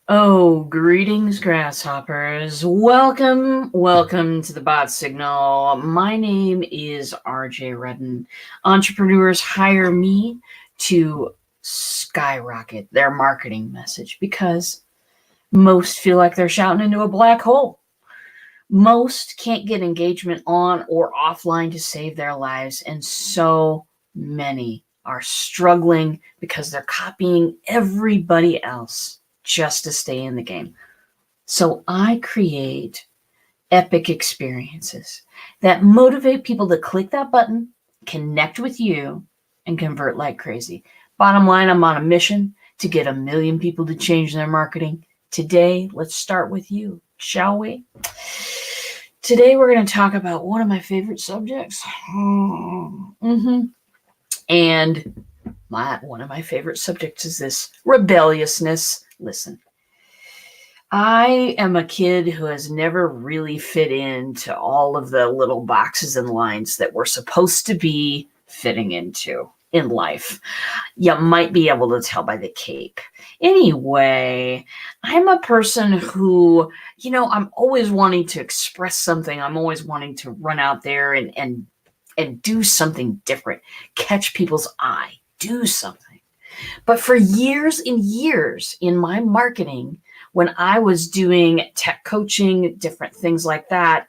Oh, greetings, grasshoppers. Welcome to the Bot Signal. My name is RJ Redden. Entrepreneurs hire me to skyrocket their marketing message because most feel like they're shouting into a black hole. Most can't get engagement on or offline to save their lives, and so many are struggling because they're copying everybody else just to stay in the game. So I create epic experiences that motivate people to click that button, connect with you, and convert like crazy. Bottom line, I'm on a mission to get 1 million people to change their marketing. Today, let's start with you, shall we? Today, we're going to talk about one of my favorite subjects. And one of my favorite subjects is this rebelliousness. Listen, I am a kid who has never really fit into all of the little boxes and lines that we're supposed to be fitting into in life. You might be able to tell by the cape. Anyway, I'm a person who, I'm always wanting to express something. I'm always wanting to run out there and do something different, catch people's eye, do something. But for years and years in my marketing, when I was doing tech coaching, different things like that,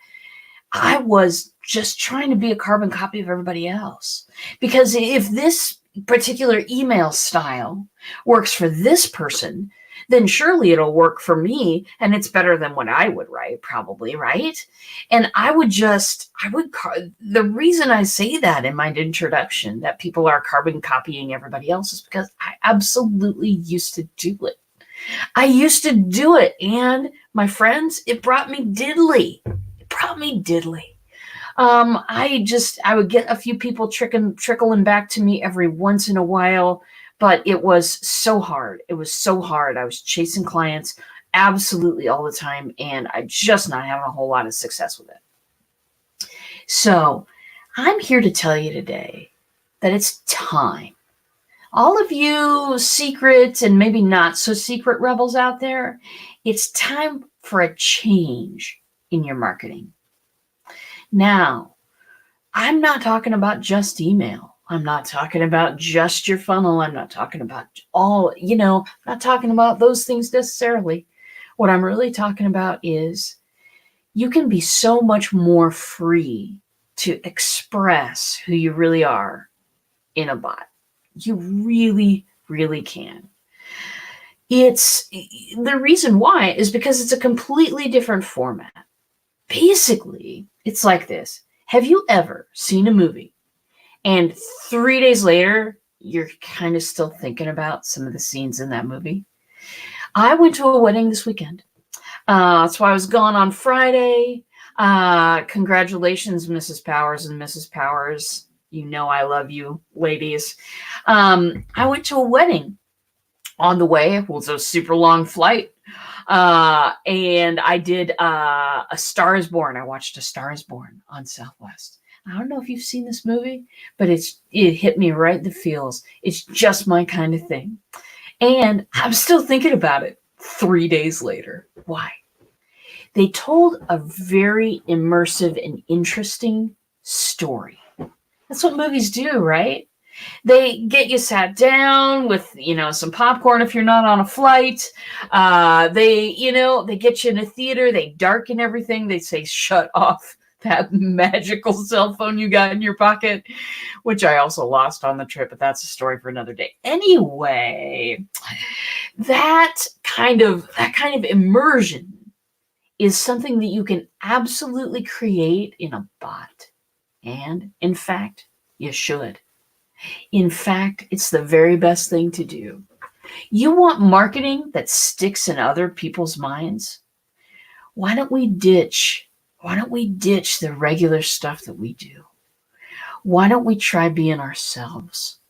I was just trying to be a carbon copy of everybody else. Because if this particular email style works for this person, then surely it'll work for me, and it's better than what I would write, probably, right? And the reason I say that in my introduction, that people are carbon copying everybody else, is because I absolutely used to do it. I used to do it, and my friends, it brought me diddly. I would get a few people trickling back to me every once in a while, but it was so hard. It was so hard. I was chasing clients absolutely all the time, and I just not having a whole lot of success with it. So I'm here to tell you today that it's time. All of you secret and maybe not so secret rebels out there, it's time for a change in your marketing. Now, I'm not talking about just email. I'm not talking about just your funnel. I'm not talking about I'm not talking about those things necessarily. What I'm really talking about is you can be so much more free to express who you really are in a bot. You really, really can. It's the reason why is because it's a completely different format. Basically, it's like this. Have you ever seen a movie and 3 days later, you're kind of still thinking about some of the scenes in that movie? I went to a wedding this weekend. That's why I was gone on Friday. Congratulations, Mrs. Powers and Mrs. Powers. You know I love you, ladies. I went to a wedding. On the way, it was a super long flight. And I did A Star is Born. I watched A Star is Born on Southwest. I don't know if you've seen this movie, but it hit me right in the feels. It's just my kind of thing. And I'm still thinking about it 3 days later. Why? They told a very immersive and interesting story. That's what movies do, right? They get you sat down with, some popcorn if you're not on a flight. They get you in a theater. They darken everything. They say, shut off that magical cell phone you got in your pocket, which I also lost on the trip, but that's a story for another day. Anyway, that kind of immersion is something that you can absolutely create in a bot. And in fact, you should. In fact, it's the very best thing to do. You want marketing that sticks in other people's minds? Why don't we ditch the regular stuff that we do? Why don't we try being ourselves?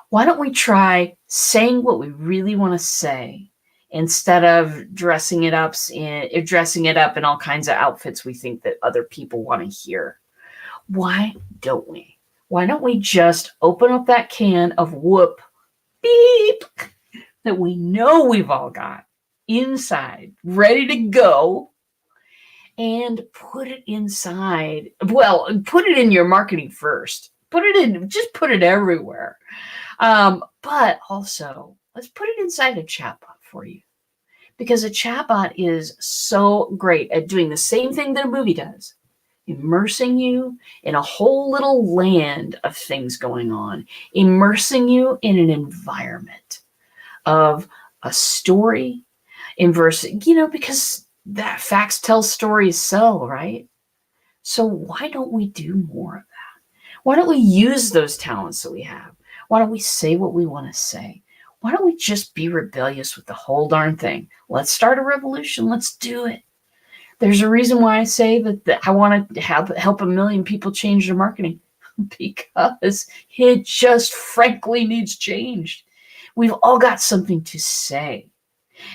Why don't we try saying what we really want to say instead of dressing it up in all kinds of outfits we think that other people want to hear? Why don't we? Why don't we just open up that can of whoop, beep, that we know we've all got, inside, ready to go, and put it inside. Well, put it in your marketing first. Just put it everywhere. But also, let's put it inside a chatbot for you. Because a chatbot is so great at doing the same thing that a movie does, immersing you in a whole little land of things going on, immersing you in an environment of a story, because that facts tell, stories sell, right? So why don't we do more of that? Why don't we use those talents that we have? Why don't we say what we want to say? Why don't we just be rebellious with the whole darn thing? Let's start a revolution. Let's do it. There's a reason why I say that I want to help a million people change their marketing, because it just frankly needs changed. We've all got something to say.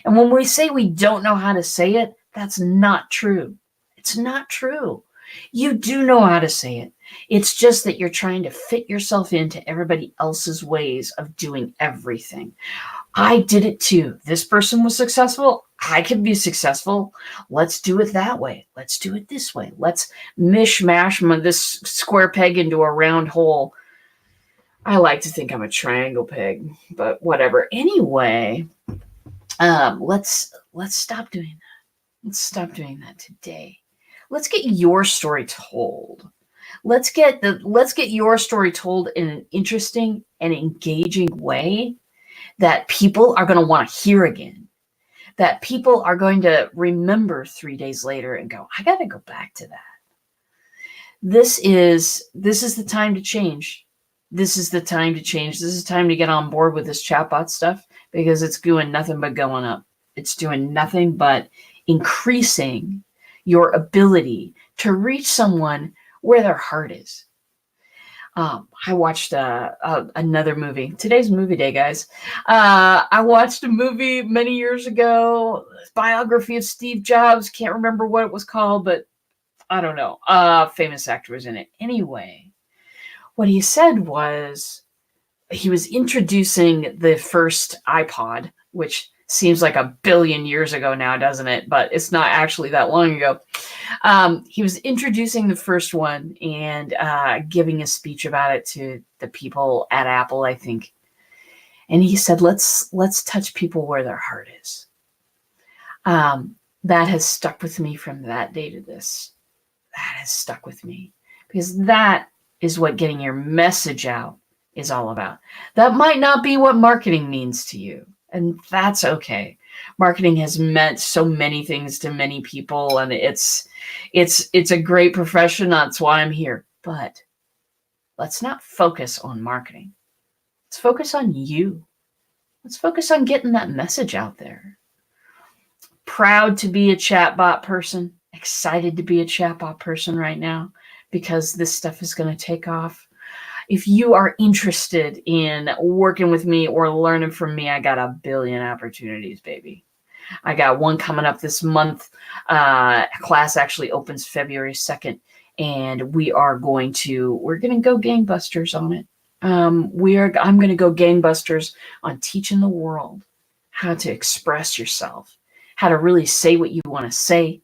And when we say we don't know how to say it, that's not true. It's not true. You do know how to say it. It's just that you're trying to fit yourself into everybody else's ways of doing everything. I did it too. This person was successful. I can be successful. Let's do it that way. Let's do it this way. Let's mishmash this square peg into a round hole. I like to think I'm a triangle peg, but whatever. Anyway, let's stop doing that. Let's stop doing that today. Let's get your story told. Let's get your story told in an interesting and engaging way that people are going to want to hear again, that people are going to remember 3 days later and go, I got to go back to that. This is the time to change. This is the time to change. This is time to get on board with this chatbot stuff, because it's doing nothing but going up. It's doing nothing but increasing your ability to reach someone where their heart is. I watched another movie. Today's movie day, guys. I watched a movie many years ago, biography of Steve Jobs. Can't remember what it was called, but I don't know. Famous actor was in it. Anyway, what he said was he was introducing the first iPod, which seems like 1 billion years ago now, doesn't it? But it's not actually that long ago. He was introducing the first one and giving a speech about it to the people at Apple, I think. And he said, let's touch people where their heart is. That has stuck with me from that day to this. That has stuck with me, because that is what getting your message out is all about. That might not be what marketing means to you, and that's okay. Marketing has meant so many things to many people, and it's a great profession. That's why I'm here. But let's not focus on marketing. Let's focus on you. Let's focus on getting that message out there. Proud to be a chatbot person. Excited to be a chatbot person right now, because this stuff is going to take off. If you are interested in working with me or learning from me, I got 1 billion opportunities, baby. I got one coming up this month. Class actually opens February 2nd, and we're going to go gangbusters on it. I'm going to go gangbusters on teaching the world how to express yourself, how to really say what you want to say,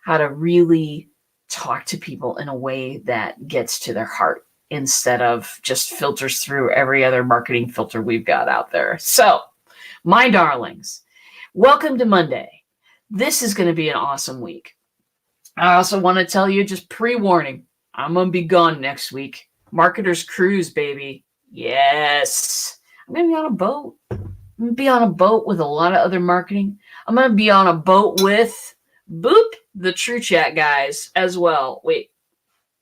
how to really talk to people in a way that gets to their heart, instead of just filters through every other marketing filter we've got out there. So, my darlings, welcome to Monday. This is going to be an awesome week. I also want to tell you, just pre-warning, I'm going to be gone next week. Marketers Cruise, baby. Yes. I'm going to be on a boat. I'm going to be on a boat with a lot of other marketing. I'm going to be on a boat with the True Chat guys as well. Wait,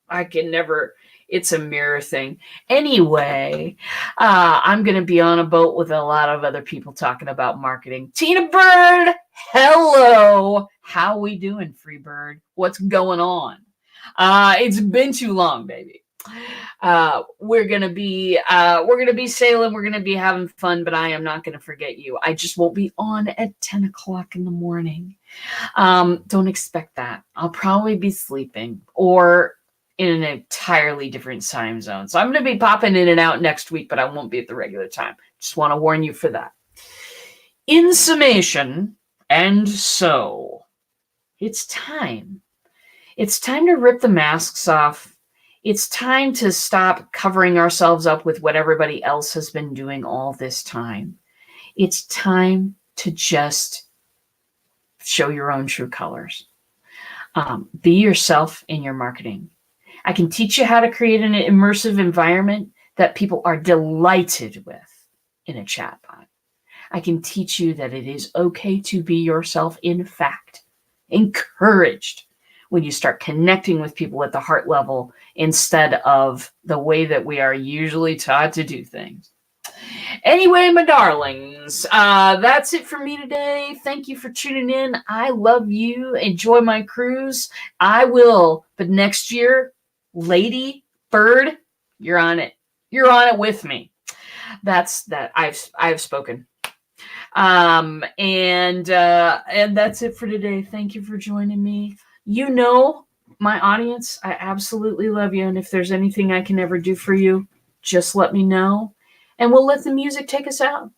I can never... It's a mirror thing. Anyway, I'm going to be on a boat with a lot of other people talking about marketing. Tina Bird, hello. How we doing, Freebird? What's going on? It's been too long, baby. We're going to be sailing. We're going to be having fun, but I am not going to forget you. I just won't be on at 10 o'clock in the morning. Don't expect that. I'll probably be sleeping or in an entirely different time zone. So I'm going to be popping in and out next week, but I won't be at the regular time. Just want to warn you for that. In summation, And so it's time. It's time to rip the masks off. It's time to stop covering ourselves up with what everybody else has been doing all this time. It's time to just show your own true colors. Be yourself in your marketing. I can teach you how to create an immersive environment that people are delighted with in a chatbot. I can teach you that it is okay to be yourself. In fact, encouraged when you start connecting with people at the heart level instead of the way that we are usually taught to do things. Anyway, my darlings, that's it for me today. Thank you for tuning in. I love you. Enjoy my cruise. I will, but next year, lady, bird, you're on it. You're on it with me. That's that. I've spoken. And that's it for today. Thank you for joining me. You know, my audience, I absolutely love you. And if there's anything I can ever do for you, just let me know. And we'll let the music take us out.